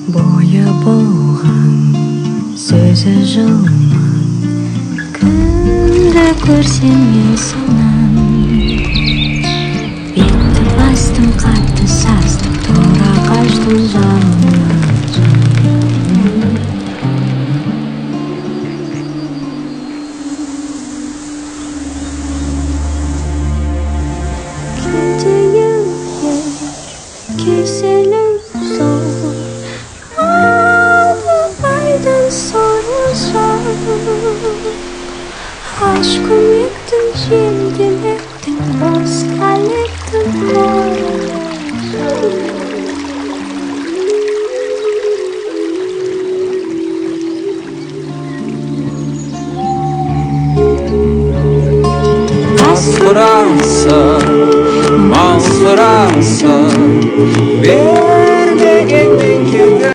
Boya болған сөзі жылман, кімді көрсем есімнен. Бетті бастым қатты састым, тура қаштым жанымнан. Keselim zor, ağlamaydan sonra aşkım yıktın, şimdi ettin, bozkalettin Mal Fransa,